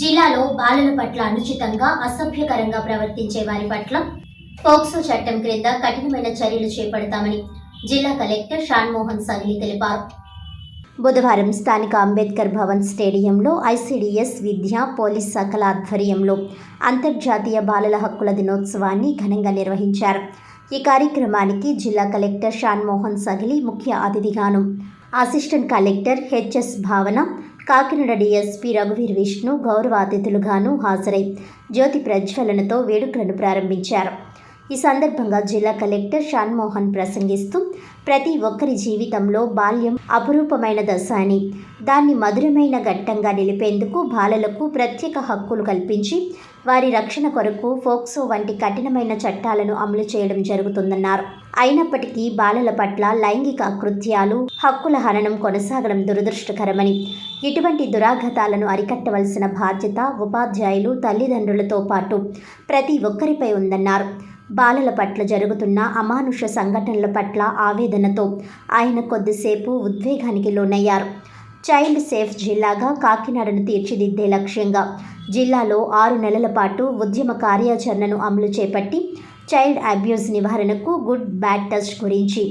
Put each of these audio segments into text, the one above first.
జిల్లాలో బాలల పట్ల అనుచితంగా అసభ్యకరంగా ప్రవర్తించే వారి పట్ల పోక్సో చట్టం క్రింద కఠినమైన చర్యలు చేపడతామని జిల్లా కలెక్టర్ షాన్మోహన్ సగిలి తెలిపారు. బుధవారం స్థానిక అంబేద్కర్ భవన్ స్టేడియంలో ఐసీడీఎస్ విద్య పోలీస్ శాఖల ఆధ్వర్యంలో అంతర్జాతీయ బాలల హక్కుల దినోత్సవాన్ని ఘనంగా నిర్వహించారు. ఈ కార్యక్రమానికి జిల్లా కలెక్టర్ షాన్మోహన్ సగిలి ముఖ్య అతిథిగాను, assistant collector HS Bhavana, Kakinada DSP రఘువీర్ విష్ణు గౌరవ అతిథులుగాను హాజరై జ్యోతి ప్రజ్వలనతో వేడుకలను ప్రారంభించారు. ఈ సందర్భంగా జిల్లా కలెక్టర్ షాన్మోహన్ ప్రసంగిస్తూ ప్రతి ఒక్కరి జీవితంలో బాల్యం అపురూపమైన దశ అని, దాన్ని మధురమైన ఘట్టంగా నిలిపేందుకు బాలలకు ప్రత్యేక హక్కులు కల్పించి వారి రక్షణ కొరకు పోక్సో వంటి కఠినమైన చట్టాలను అమలు చేయడం జరుగుతుందన్నారు. అయినప్పటికీ బాలల పట్ల లైంగిక అకృత్యాలు, హక్కుల హననం కొనసాగడం దురదృష్టకరమని, ఇటువంటి దురాఘాతాలను అరికట్టవలసిన బాధ్యత ఉపాధ్యాయులు, తల్లిదండ్రులతో పాటు ప్రతి ఒక్కరిపై ఉందన్నారు. బాలల పట్ల జరుగుతున్న అమానుష సంఘటనల పట్ల ఆవేదనతో ఆయన కొద్దిసేపు ఉద్వేగానికి లోనయ్యారు. చైల్డ్ సేఫ్ జిల్లాగా కాకినాడను తీర్చిదిద్దే లక్ష్యంగా జిల్లాలో 6 నెలల పాటు ఉద్యమ కార్యాచరణను అమలు చేపట్టి చైల్డ్ అబ్యూస్ నివారణకు గుడ్ బ్యాడ్ టచ్ గురించి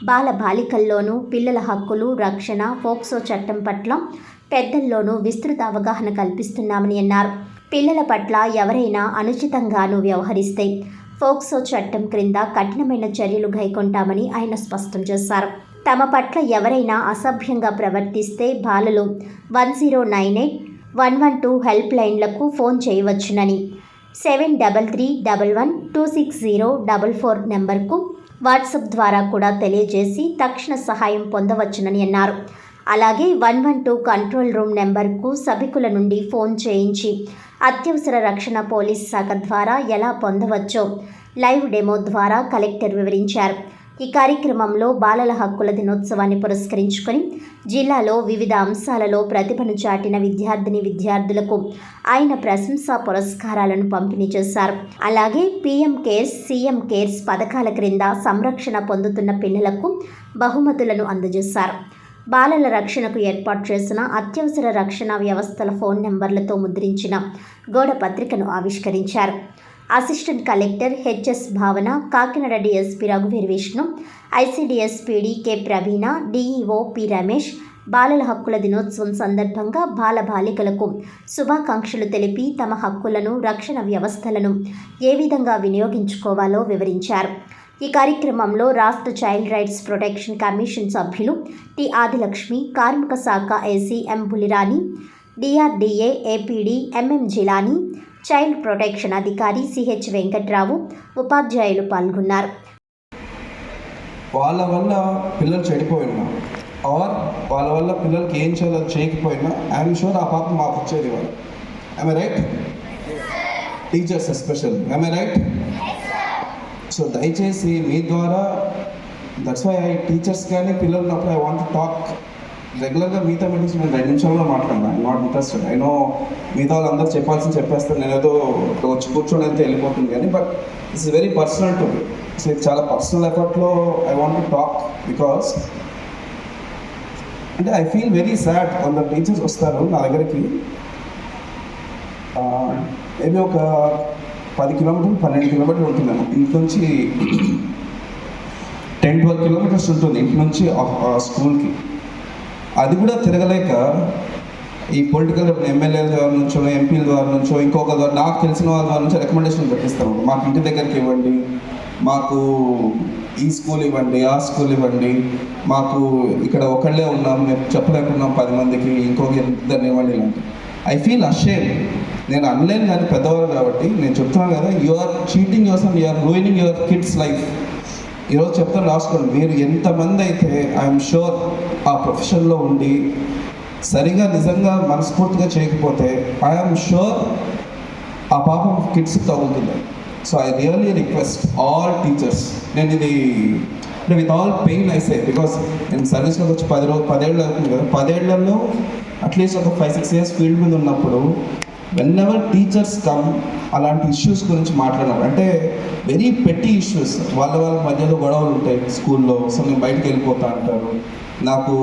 బాల బాలికల్లోనూ పిల్లల హక్కులు, రక్షణ, పోక్సో చట్టం పట్ల పెద్దల్లోనూ విస్తృత అవగాహన కల్పిస్తున్నామని అన్నారు. పిల్లల పట్ల ఎవరైనా అనుచితంగానూ వ్యవహరిస్తే పోక్సో చట్టం క్రింద కఠినమైన చర్యలు గైకొంటామని ఆయన స్పష్టం చేశారు. తమ పట్ల ఎవరైనా అసభ్యంగా ప్రవర్తిస్తే బాలలు 1098, 112 హెల్ప్ లైన్లకు ఫోన్ చేయవచ్చునని, 7331126044 నెంబర్కు వాట్సాప్ ద్వారా కూడా తెలియజేసి తక్షణ సహాయం పొందవచ్చునని అన్నారు. అలాగే 112 కంట్రోల్ రూమ్ నెంబర్కు సభికుల నుండి ఫోన్ చేయించి అత్యవసర రక్షణ పోలీస్ శాఖ ద్వారా ఎలా పొందవచ్చో లైవ్ డెమో ద్వారా కలెక్టర్ వివరించారు. ఈ కార్యక్రమంలో బాలల హక్కుల దినోత్సవాన్ని పురస్కరించుకొని జిల్లాలో వివిధ అంశాలలో ప్రతిభను చాటిన విద్యార్థులకు ఆయన ప్రశంసా పురస్కారాలను పంపిణీ చేశారు. అలాగే పీఎం కేర్స్, సీఎం కేర్స్ పథకాల క్రింద సంరక్షణ పొందుతున్న పిల్లలకు బహుమతులను అందజేశారు. బాలల రక్షణకు ఏర్పాటు చేసిన అత్యవసర రక్షణ వ్యవస్థల ఫోన్ నెంబర్లతో ముద్రించిన గోడ పత్రికను ఆవిష్కరించారు. Assistant collector HS Bhavana, Kakinada DSP రఘువీర్ Vishnu, ICDS PD K Praveena, DEO P Ramesh బాలల హక్కుల దినోత్సవం సందర్భంగా బాల బాలికలకు శుభాకాంక్షలు తెలిపి తమ హక్కులను, రక్షణ వ్యవస్థలను ఏ విధంగా వినియోగించుకోవాలో వివరించారు. ఈ కార్యక్రమంలో రాష్ట్ర చైల్డ్ రైట్స్ ప్రొటెక్షన్ కమిషన్ సభ్యులు టి ఆదిలక్ష్మి, కార్మిక శాఖ AC M Bulirani, DRDA APD MM Jilani, child protection అధికారి సిహెచ్ వెంకట్రావు, ఉపాధ్యాయులు పాల్గొన్నారు. వాళ్ళ వల్ల పిల్లలు చెడిపోయినా ఆర్ వాళ్ళ వల్ల పిల్లలకి ఏం చేయాలో చేయకపోయినా ఐఎమ్ షూర్ ఆ పాప మాకు వచ్చేది వాళ్ళు. I'm right? Teachers especially, I'm right? So దయచేసి మీ ద్వారా, దట్స్ వై టీచర్స్ కానీ పిల్లలు ఉన్నప్పుడు ఐ వాంట్ టు టాక్ రెగ్యులర్గా. మిగతా మీటింగ్స్ నేను 2 నిమిషాల్లో మాట్లాడినా, I not interested. I know మిగతా వాళ్ళందరూ చెప్పేస్తాను, నేను ఏదో వచ్చి కూర్చొని వెళ్తే వెళ్ళిపోతుంది కానీ, but this is very personal to me. So ఇది చాలా పర్సనల్ ఎఫర్ట్లో I want to talk because అంటే ఐ ఫీల్ వెరీ సాడ్. కొందరు టీచర్స్ వస్తారు నా దగ్గరికి, మేబీ ఒక 10 కిలోమీటర్లు 12 కిలోమీటర్లు ఉంటుందేమో ఇంటి నుంచి, 10-12 కిలోమీటర్స్ ఉంటుంది ఇంటి నుంచి స్కూల్కి. అది కూడా తిరగలేక ఈ పొలిటికల్ ఎమ్మెల్యేల ద్వారా నుంచో, ఎంపీల ద్వారా నుంచో, ఇంకొక ద్వారా నాకు తెలిసిన వాళ్ళ ద్వారా నుంచో రికమెండేషన్ పెట్టిస్తారు. మాకు ఇంటి దగ్గరికి ఇవ్వండి, మాకు ఈ స్కూల్ ఇవ్వండి, ఆ స్కూల్ ఇవ్వండి, మాకు ఇక్కడ ఒకళ్ళే ఉన్నాం, మేము చెప్పలేకున్నాం 10 మందికి, ఇంకొక 2 ఇవ్వండి ఇలాంటి. I feel ashamed. నేను అనలేను కానీ పెద్దవాళ్ళు కాబట్టి నేను చెప్తున్నాను కదా, you are cheating yourself, you are ruining your kids life. ఈరోజు చెప్తాను, రాసుకోండి. మీరు ఎంతమంది అయితే ఐఎమ్ షూర్ ఆ ప్రొఫెషన్లో ఉండి సరిగా నిజంగా మనస్ఫూర్తిగా చేయకపోతే ఐఎమ్ షూర్ ఆ పాపం కిడ్స్కి తగులుతుంది. So I really request all teachers, నేను ఇది with all pain I say, because నేను సర్వీస్లోకి వచ్చి 10 ఏళ్ళు అవుతుంది కదా, 10 ఏళ్లలో అట్లీస్ట్ ఒక 5-6 ఇయర్స్ ఫీల్డ్ మీద ఉన్నప్పుడు వెన్నెవర్ టీచర్స్ కమ్ అలాంటి ఇష్యూస్ గురించి మాట్లాడారు. అంటే వెరీ పెట్టి ఇష్యూస్, వాళ్ళ మధ్యలో గొడవలు ఉంటాయి స్కూల్లో. సో నేను బయటకు వెళ్ళిపోతా అంటారు, నాకు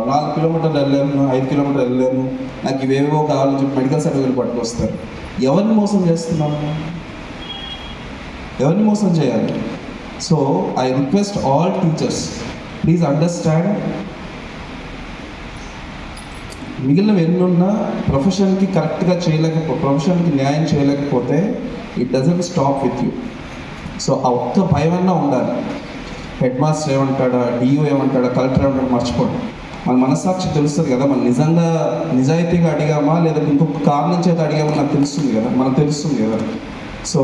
4 కిలోమీటర్లు వెళ్ళాను, 5 కిలోమీటర్లు వెళ్ళాను, నాకు ఇవేవో కావాలని చెప్పి మెడికల్ సర్టిఫికేట్ పట్టుకొస్తారు. ఎవరిని మోసం చేస్తున్నాము? ఎవరిని మోసం చేయాలి? So I request all teachers, please understand, మిగిలినవి ఎన్నున్నా ప్రొఫెషన్కి కరెక్ట్గా ప్రొఫెషన్కి న్యాయం చేయలేకపోతే it doesn't stop with you. So ఆ ఒక్క భయమన్నా ఉండాలి. హెడ్ మాస్టర్ ఏమంటాడా, డిఓ ఏమంటాడా, కలెక్టర్ ఏమంటాడా మర్చిపోండి. మన మనస్సాక్షి తెలుస్తుంది కదా, మనం నిజంగా నిజాయితీగా అడిగామా లేదా ఇంకొక కారణం చేత అడిగామా నాకు తెలుస్తుంది కదా, మనకు తెలుస్తుంది కదా. సో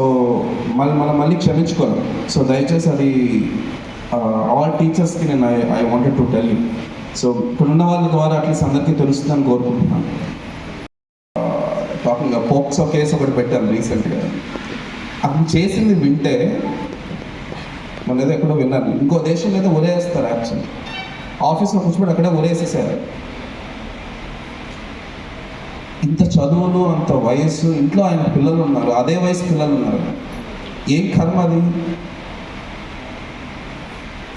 మనం మళ్ళీ క్షమించుకోవాలి. సో దయచేసి అది ఆల్ టీచర్స్కి నేను I wanted to tell you. So ఇక్కడున్న వాళ్ళ ద్వారా అట్లీస్ట్ అందరికీ తెలుస్తుందని కోరుకుంటున్నాను. టాకింగ్ పోక్సో కేసు ఒకటి పెట్టాను రీసెంట్గా. అప్పుడు చేసింది వింటే మన ఏదో ఎక్కడో విన్నాను, ఇంకో దేశంలో అయితే ఉరేస్తారు. యాక్చువల్లీ ఆఫీస్లో కూర్చోబెట్టి అక్కడే ఉరేసేసారు. ఇంత చదువులు, అంత వయసు, ఇంట్లో ఆయన పిల్లలు ఉన్నారు, అదే వయసు పిల్లలు ఉన్నారు. ఏం కర్మ అది?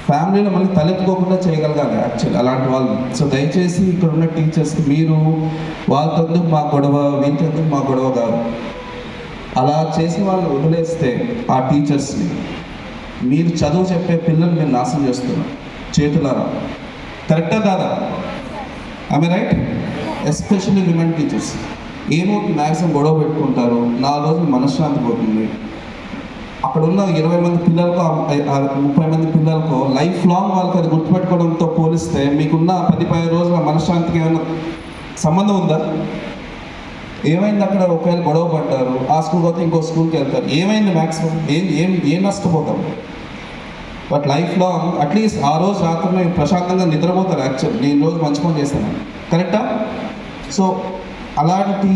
ఫ్యామిలీలో మళ్ళీ తలెత్తుకోకుండా చేయగలగాలి యాక్చువల్లీ అలాంటి వాళ్ళు. సో దయచేసి ఇక్కడ ఉన్న టీచర్స్కి మీరు వాళ్ళతో మా గొడవ, వీళ్ళతో మా గొడవ కాదు, అలా చేసి వాళ్ళు వదిలేస్తే ఆ టీచర్స్ని మీరు చదువు చెప్పే పిల్లలు మీరు నాశనం చేస్తున్నారు చేతులారా. కరెక్టా కాదా? I right? Especially women teachers. ఏమవుతుంది, మ్యాక్సిమం గొడవ పెట్టుకుంటారు, 4 రోజులు మనశ్శాంతి పోతుంది. అక్కడ ఉన్న 20 మంది పిల్లలకో 30 మంది పిల్లలకో లైఫ్ లాంగ్ వాళ్ళకి అది గుర్తుపెట్టుకోవడంతో పోలిస్తే మీకున్న 10-15 రోజుల మనశ్శాంతికి ఏమైనా సంబంధం ఉందా? ఏమైంది అక్కడ? ఒకవేళ గొడవ పడ్డారు, ఆ స్కూల్కి పోతే ఇంకో స్కూల్కి వెళ్తారు, ఏమైంది? మ్యాక్సిమం ఏం నష్టపోతాం? బట్ లైఫ్ లాంగ్ అట్లీస్ట్ ఆ రోజు రాత్రి ప్రశాంతంగా నిద్రపోతారు. యాక్చువల్ నేను రోజు మంచి పని చేస్తాను, కరెక్టా? సో అలాంటి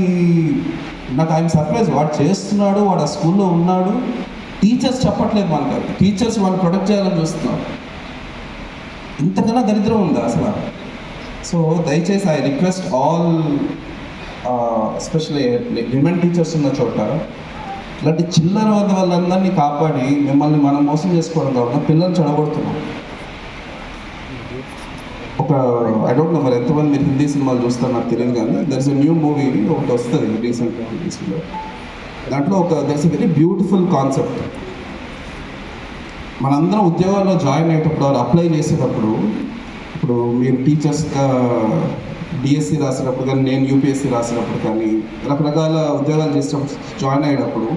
నాకు ఆయన సర్ప్రైజ్, వాడు చేస్తున్నాడు, వాడు ఆ స్కూల్లో ఉన్నాడు, టీచర్స్ చెప్పట్లేదు మనకు. టీచర్స్ వాళ్ళు ప్రొటెక్ట్ చేయాలని చూస్తున్నారు. ఇంతకన్నా దరిద్రం ఉందా అసలు? సో దయచేసి I request all especially women teachers ఉన్న చోట ఇలాంటి చిల్లర వాళ్ళందరినీ కాపాడి మిమ్మల్ని మనం మోసం చేసుకోవడం కాకుండా పిల్లల్ని చెడగొడుతున్నాం. ఒక ఐ డోంట్ నో మరి ఎంతమంది మీరు హిందీ సినిమాలు చూస్తారు నాకు తెలియదు, కానీ there is a new movie ఒకటి వస్తుంది రీసెంట్గా హిందీలో. దాంట్లో there is a very beautiful concept. మనందరం ఉద్యోగాల్లో జాయిన్ అయ్యేటప్పుడు అప్లై చేసేటప్పుడు, ఇప్పుడు మీరు టీచర్స్గా డిఎస్సి రాసినప్పుడు కానీ, నేను యూపీఎస్సి రాసినప్పుడు కానీ, రకరకాల ఉద్యోగాలు చేసేటప్పుడు జాయిన్ అయ్యేటప్పుడు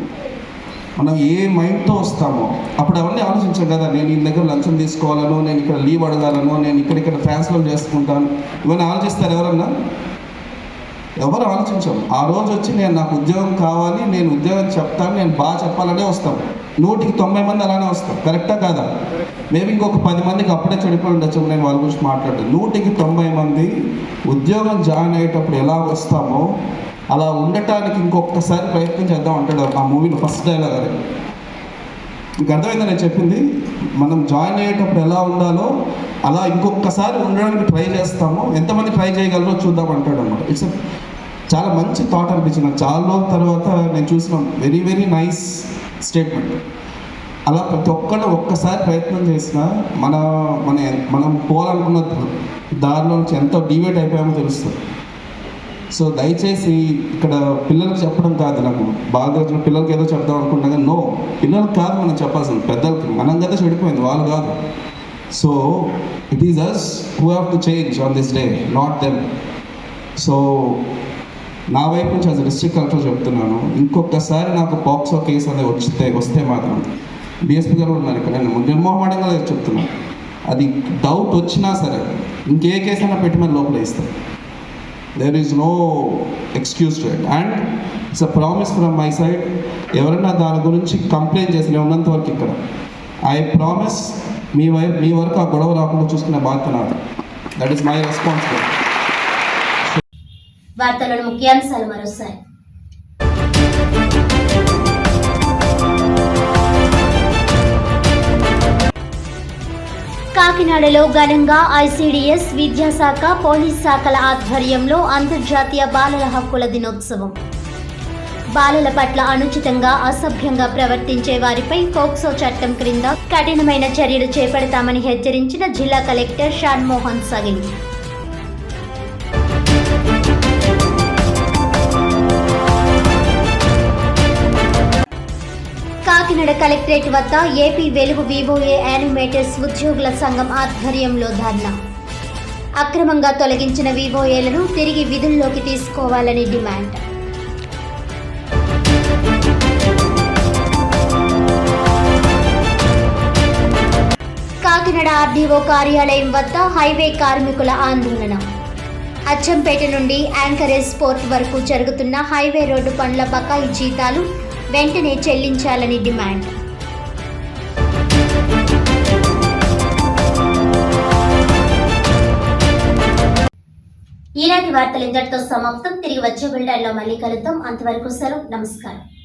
మనం ఏ మైండ్తో వస్తామో అప్పుడు అవన్నీ ఆలోచించాం కదా. నేను ఈ దగ్గర లంచం తీసుకోవాలనో, నేను ఇక్కడ లీవ్ అడగాలనో, నేను ఇక్కడ ట్రాన్స్ఫర్ చేసుకుంటాను, ఇవన్నీ ఆలోచిస్తారు ఎవరన్నా? ఎవరు ఆలోచించాము. ఆ రోజు వచ్చి నాకు ఉద్యోగం కావాలి, నేను ఉద్యోగం చెప్తాను, నేను బాగా చెప్పాలనే వస్తాం. 100కి 90 మంది అలానే వస్తాం, కరెక్టా కాదా? మేబీ ఇంకొక 10 మందికి అప్పుడే చెడిపోయి ఉండొచ్చు, నేను వాళ్ళ గురించి మాట్లాడతాను. 100కి 90 మంది ఉద్యోగం జాయిన్ అయ్యేటప్పుడు ఎలా వస్తామో అలా ఉండటానికి ఇంకొకసారి ప్రయత్నం చేద్దాం అంటాడు ఆ మూవీలో ఫస్ట్ డైలాగ్. అది మీకు అర్థమైందా నేను చెప్పింది? మనం జాయిన్ అయ్యేటప్పుడు ఎలా ఉండాలో అలా ఇంకొకసారి ఉండడానికి ట్రై చేస్తాము, ఎంతమంది ట్రై చేయగలరో చూద్దాం అంటాడు అన్నమాట. ఇట్స్ చాలా మంచి థాట్ అనిపించింది నాకు. చాలా రోజుల తర్వాత నేను చూసిన వెరీ వెరీ నైస్ స్టేట్మెంట్. అలా ప్రతి ఒక్కళ్ళు ఒక్కసారి ప్రయత్నం చేసినా మనం పోవాలనుకున్న దారిలో నుంచి ఎంతో డివేట్ అయిపోయామో తెలుస్తుంది. సో దయచేసి ఇక్కడ పిల్లలకు చెప్పడం కాదు, నాకు బాగా వచ్చిన పిల్లలకి ఏదో చెప్దాం అనుకుంటా కానీ నో, పిల్లలకు కాదు మనం చెప్పాల్సింది, పెద్దలకి. మనం కదా చెడిపోయింది, వాళ్ళు కాదు. So it is us who have to change on this day, not them. So నా వైపు నుంచి యాజ్ డిస్ట్రిక్ట్ కలెక్టర్ చెప్తున్నాను, ఇంకొకసారి నాకు పాక్సో కేసు అనేది వస్తే మాత్రం డిఎస్పీ గారు ఉన్నారు ఇక్కడ, నేను నిర్మోహమాటంగా చెప్తున్నాను, అది డౌట్ వచ్చినా సరే ఇంకే కేసు అయినా పెట్టి మన లోపల ఇస్తాను. There is no excuse to it and it's a promise from my side. ఎవరైనా దాని గురించి కంప్లైంట్ చేసి నేను ఉన్నంత వరకు ఇక్కడ ఐ ప్రామిస్ మీ వరకు ఆ గొడవ రాకుండా చూసుకునే బాధ్యత నాది. That is my responsibility. వార్తలను ముఖ్యాంశాలు మరోసారి. కాకినాడలో ఘనంగా ఐసీడీఎస్ విద్యాశాఖ, పోలీస్ శాఖల ఆధ్వర్యంలో అంతర్జాతీయ బాలల హక్కుల దినోత్సవం. బాలల పట్ల అనుచితంగా అసభ్యంగా ప్రవర్తించే వారిపై పోక్సో చట్టం క్రింద కఠినమైన చర్యలు చేపడతామని హెచ్చరించిన జిల్లా కలెక్టర్ షాన్మోహన్ సగిలి. కాకినాడ కలెక్టరేట్ వద్ద ఏపీ వెలుగు వివోఏ యానిమేటర్స్ ఉద్యోగుల సంఘం ఆధ్వర్యంలో ధర్నా. అక్రమంగా తొలగించిన వివోఏలను తిరిగి విధుల్లోకి తీసుకోవాలని డిమాండ్. కాకినాడ ఆర్డీఓ కార్యాలయం వద్ద హైవే కార్మికుల ఆందోళన. అచ్చంపేట నుండి యాంకరేజ్ పోర్ట్ వరకు జరుగుతున్న హైవే రోడ్డు పనుల బకాయి జీతాలు వెంటనే చెల్లించాలని డిమాండ్. ఈనాటి వార్తలు ఇంతటితో సమాప్తం. తిరిగి వచ్చే బులెటిన్లో మళ్ళీ కలుద్దాం. అంతవరకు సెలవు. నమస్కారం.